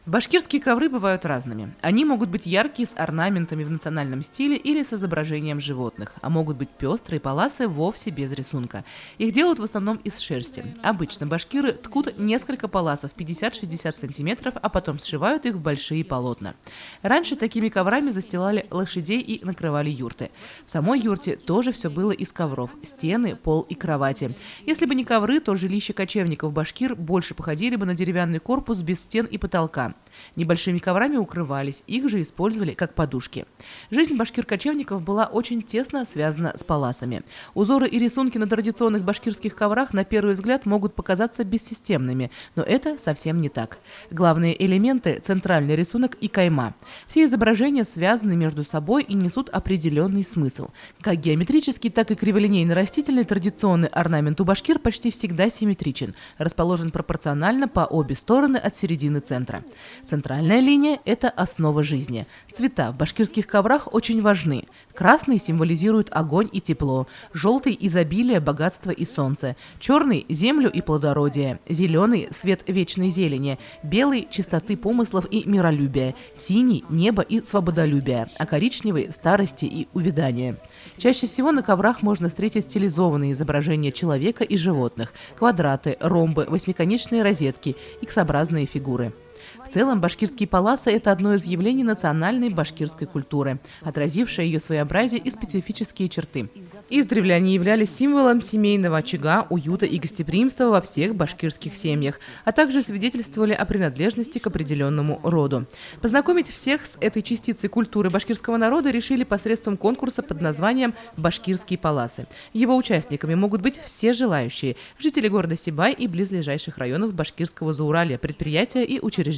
Башкирские ковры бывают разными. Они могут быть яркие, с орнаментами в национальном стиле или с изображением животных, а могут быть пестрые полосы вовсе без рисунка. Их делают в основном из шерсти. Обычно башкиры ткут несколько полосов 50-60 сантиметров, а потом сшивают их в большие полотна. Раньше такими коврами застилали лошадей и накрывали юрты. В самой юрте тоже все было из ковров – стены, пол и кровати. Если бы не ковры, то жилища кочевников башкир больше походили бы на деревянный корпус без стен и потолка. Небольшими коврами укрывались, их же использовали как подушки. Жизнь башкир-кочевников была очень тесно связана с паласами. Узоры и рисунки на традиционных башкирских коврах на первый взгляд могут показаться бессистемными, но это совсем не так. Главные элементы – центральный рисунок и кайма. Все изображения связаны между собой и несут определенный смысл. Как геометрический, так и криволинейно-растительный традиционный орнамент у башкир почти всегда симметричен, расположен пропорционально по обе стороны от середины центра. Центральная линия – это основа жизни. Цвета в башкирских коврах очень важны. Красный символизирует огонь и тепло, желтый – изобилие, богатство и солнце, черный – землю и плодородие, зеленый – свет вечной зелени, белый – чистоты помыслов и миролюбия, синий – небо и свободолюбие, а коричневый – старости и увядания. Чаще всего на коврах можно встретить стилизованные изображения человека и животных, квадраты, ромбы, восьмиконечные розетки, иксообразные фигуры. В целом, башкирские паласы – это одно из явлений национальной башкирской культуры, отразившее ее своеобразие и специфические черты. Издревле они являлись символом семейного очага, уюта и гостеприимства во всех башкирских семьях, а также свидетельствовали о принадлежности к определенному роду. Познакомить всех с этой частицей культуры башкирского народа решили посредством конкурса под названием «Башкирские паласы». Его участниками могут быть все желающие – жители города Сибай и близлежащих районов Башкирского Зауралья, предприятия и учреждения.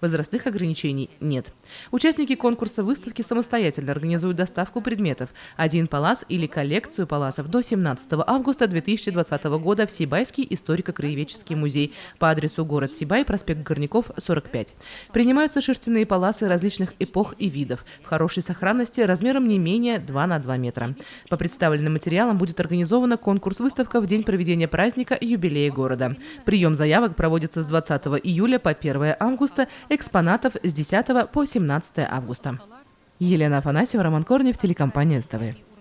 Возрастных ограничений нет. Участники конкурса выставки самостоятельно организуют доставку предметов. Один палас или коллекцию паласов до 17 августа 2020 года в Сибайский историко-краеведческий музей по адресу город Сибай, проспект Горняков, 45. Принимаются шерстяные паласы различных эпох и видов, в хорошей сохранности, размером не менее 2 на 2 метра. По представленным материалам будет организована конкурс-выставка в день проведения праздника и юбилея города. Прием заявок проводится с 20 июля по 1 августа, экспонатов с 10 по 17 августа. Елена Афанасьева, Роман Корнев, телекомпания СТВ.